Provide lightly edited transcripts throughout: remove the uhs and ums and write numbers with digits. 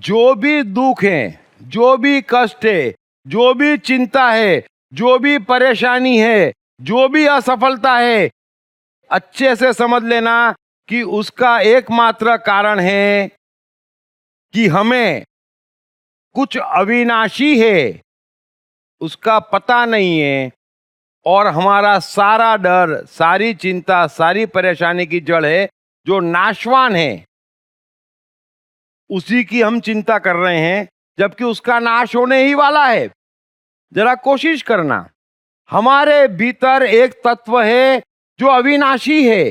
जो भी दुख है, जो भी कष्ट है, जो भी चिंता है, जो भी परेशानी है, जो भी असफलता है, अच्छे से समझ लेना कि उसका एकमात्र कारण है कि हमें कुछ अविनाशी है उसका पता नहीं है, और हमारा सारा डर, सारी चिंता, सारी परेशानी की जड़ है जो नाशवान है, उसी की हम चिंता कर रहे हैं, जबकि उसका नाश होने ही वाला है। जरा कोशिश करना, हमारे भीतर एक तत्व है जो अविनाशी है।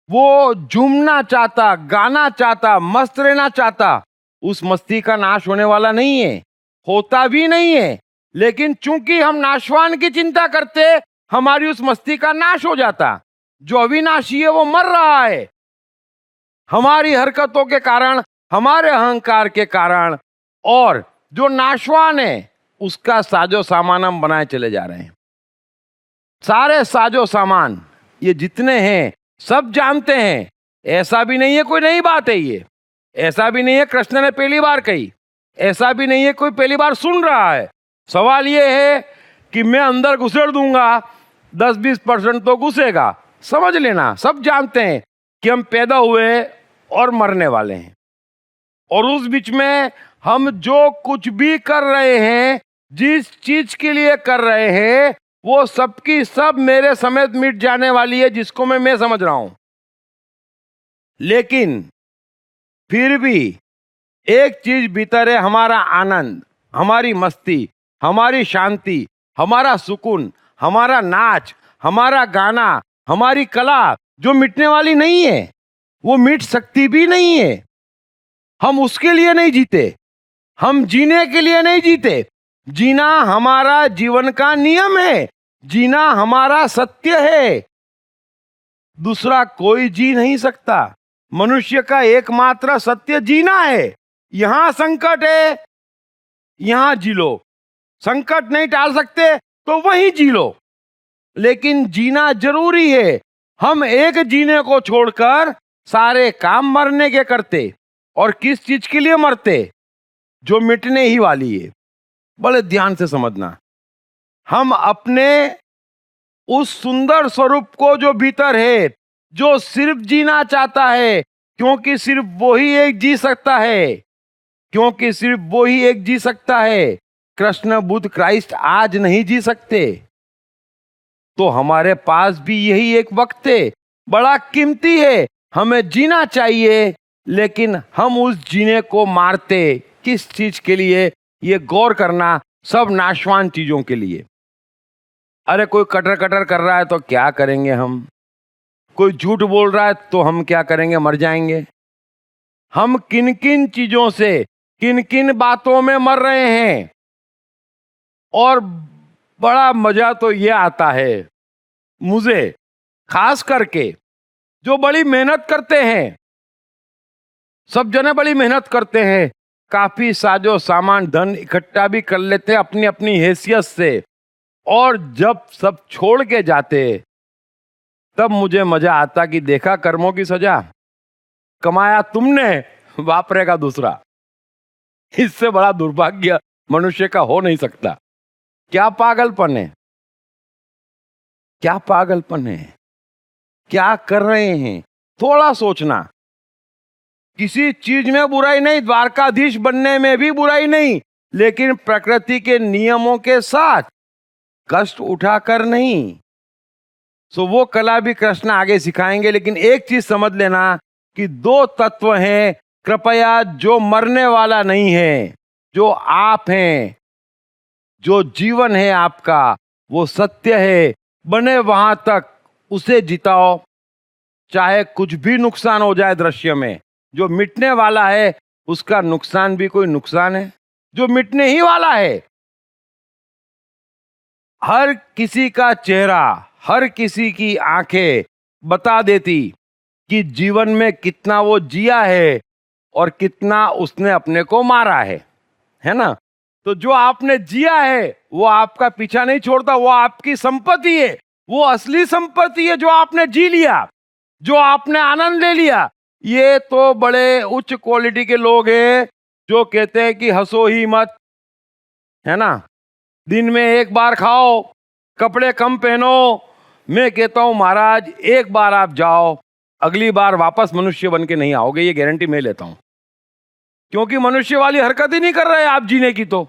वो झूमना चाहता, गाना चाहता, मस्त रहना चाहता, उस मस्ती का नाश होने वाला नहीं है, होता भी नहीं है। लेकिन चूंकि हम नाशवान की चिंता करते, हमारी उस मस्ती का नाश हो जाता। जो अविनाशी है वो मर रहा है, हमारी हरकतों के कारण, हमारे अहंकार के कारण। और जो नाशवान है उसका साजो सामान हम बनाए चले जा रहे हैं। सारे साजो सामान ये जितने हैं सब जानते हैं। ऐसा भी नहीं है कोई नई बात है ये, ऐसा भी नहीं है कृष्ण ने पहली बार कही, ऐसा भी नहीं है कोई पहली बार सुन रहा है। सवाल ये है कि मैं अंदर घुसेड़ दूंगा, 10-20% तो घुसेगा। समझ लेना, सब जानते हैं कि हम पैदा हुए और मरने वाले हैं, और उस बीच में हम जो कुछ भी कर रहे हैं, जिस चीज के लिए कर रहे हैं, वो सबकी सब मेरे समेत मिट जाने वाली है, जिसको मैं समझ रहा हूं। लेकिन फिर भी एक चीज भीतर है, हमारा आनंद, हमारी मस्ती, हमारी शांति, हमारा सुकून, हमारा नाच, हमारा गाना, हमारी कला, जो मिटने वाली नहीं है, वो मिट सकती भी नहीं है। हम उसके लिए नहीं जीते, हम जीने के लिए नहीं जीते। जीना हमारा जीवन का नियम है, जीना हमारा सत्य है, दूसरा कोई जी नहीं सकता। मनुष्य का एकमात्र सत्य जीना है। यहां संकट है, यहां जी लो। संकट नहीं टाल सकते तो वहीं जी लो, लेकिन जीना जरूरी है। हम एक जीने को छोड़कर सारे काम मरने के करते, और किस चीज के लिए मरते? जो मिटने ही वाली है। बड़े ध्यान से समझना, हम अपने उस सुंदर स्वरूप को जो भीतर है, जो सिर्फ जीना चाहता है, क्योंकि सिर्फ वो ही एक जी सकता है, क्योंकि सिर्फ वो ही एक जी सकता है। कृष्ण, बुद्ध, क्राइस्ट आज नहीं जी सकते, तो हमारे पास भी यही एक वक्त है, बड़ा कीमती है, हमें जीना चाहिए। लेकिन हम उस जीने को मारते किस चीज के लिए? ये गौर करना, सब नाशवान चीजों के लिए। अरे कोई कटर कटर कर रहा है तो क्या करेंगे हम? कोई झूठ बोल रहा है तो हम क्या करेंगे? मर जाएंगे। हम किन किन चीजों से, किन किन बातों में मर रहे हैं। और बड़ा मजा तो ये आता है मुझे, खास करके जो बड़ी मेहनत करते हैं। सब जने बड़ी मेहनत करते हैं, काफी साजो सामान, धन इकट्ठा भी कर लेते हैं अपनी अपनी हैसियत से, और जब सब छोड़ के जाते तब मुझे मजा आता कि देखा कर्मों की सजा, कमाया तुमने, वापरेगा दूसरा। इससे बड़ा दुर्भाग्य मनुष्य का हो नहीं सकता। क्या पागलपन है, क्या पागलपन है, क्या कर रहे हैं? थोड़ा सोचना। किसी चीज में बुराई नहीं, द्वारकाधीश बनने में भी बुराई नहीं, लेकिन प्रकृति के नियमों के साथ कष्ट उठाकर नहीं। सो वो कला भी कृष्ण आगे सिखाएंगे। लेकिन एक चीज समझ लेना कि दो तत्व हैं कृपया, जो मरने वाला नहीं है, जो आप हैं, जो जीवन है आपका, वो सत्य है। बने वहां तक उसे जिताओ, चाहे कुछ भी नुकसान हो जाए दृश्य में। जो मिटने वाला है उसका नुकसान भी कोई नुकसान है, जो मिटने ही वाला है। हर किसी का चेहरा, हर किसी की आंखें बता देती कि जीवन में कितना वो जिया है और कितना उसने अपने को मारा है ना? तो जो आपने जिया है वो आपका पीछा नहीं छोड़ता, वो आपकी संपत्ति है, वो असली संपत्ति है जो आपने जी लिया, जो आपने आनंद ले लिया, ये तो बड़े उच्च क्वालिटी के लोग हैं जो कहते हैं कि हंसो ही मत, है ना, दिन में एक बार खाओ, कपड़े कम पहनो। मैं कहता हूं महाराज, एक बार आप जाओ, अगली बार वापस मनुष्य बन के नहीं आओगे, ये गारंटी मैं लेता हूं। क्योंकि मनुष्य वाली हरकत ही नहीं कर रहे आप जीने की। तो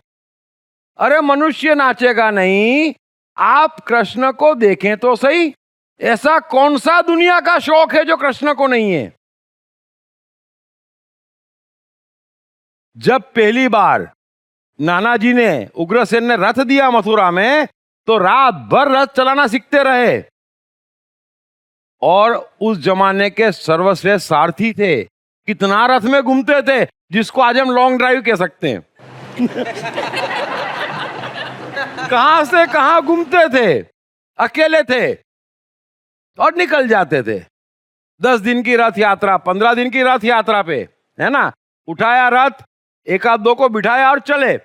अरे मनुष्य नाचेगा नहीं, आप कृष्ण को देखें तो सही। ऐसा कौन सा दुनिया का शौक है जो कृष्ण को नहीं है? जब पहली बार नानाजी ने, उग्रसेन ने रथ दिया मथुरा में, तो रात भर रथ चलाना सीखते रहे। और उस जमाने के सर्वश्रेष्ठ सारथी थे, कितना रथ में घूमते थे, जिसको आज हम लॉन्ग ड्राइव कह सकते हैं। कहां से कहां घूमते थे, अकेले थे और निकल जाते थे। 10 दिन की रथ यात्रा, 15 दिन की रथ यात्रा पे, है ना, उठाया रथ, एक आध दो को बिठाया और चले।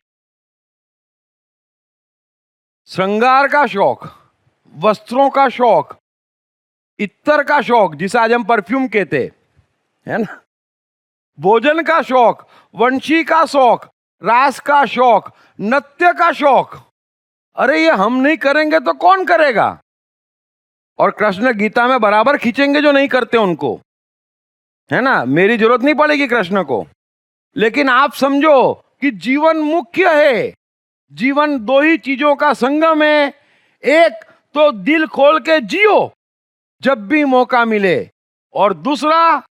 श्रृंगार का शौक, वस्त्रों का शौक, इत्तर का शौक जिसे आज हम परफ्यूम कहते, है ना, भोजन का शौक, वंशी का शौक, रास का शौक, नृत्य का शौक, अरे ये हम नहीं करेंगे तो कौन करेगा? और कृष्ण गीता में बराबर खींचेंगे जो नहीं करते उनको, है ना। मेरी जरूरत नहीं पड़ेगी कृष्ण को। लेकिन आप समझो कि जीवन मुख्य है, जीवन दो ही चीजों का संगम है। एक तो दिल खोल के जियो जब भी मौका मिले, और दूसरा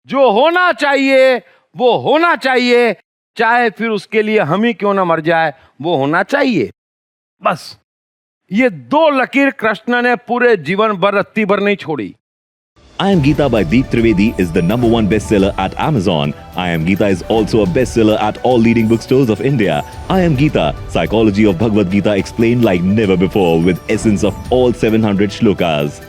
जो होना चाहिए वो होना चाहिए, चाहे फिर उसके लिए हम ही क्यों ना मर जाए, वो होना चाहिए। बस ये दो लकीर कृष्ण ने पूरे जीवन भर रत्ती भर नहीं छोड़ी। I Am Gita by Deep Trivedi is the #1 bestseller at Amazon. I Am Gita is also a bestseller at all leading bookstores of India. I Am Gita, Psychology of Bhagavad Gita explained like never before with essence of all 700 shlokas.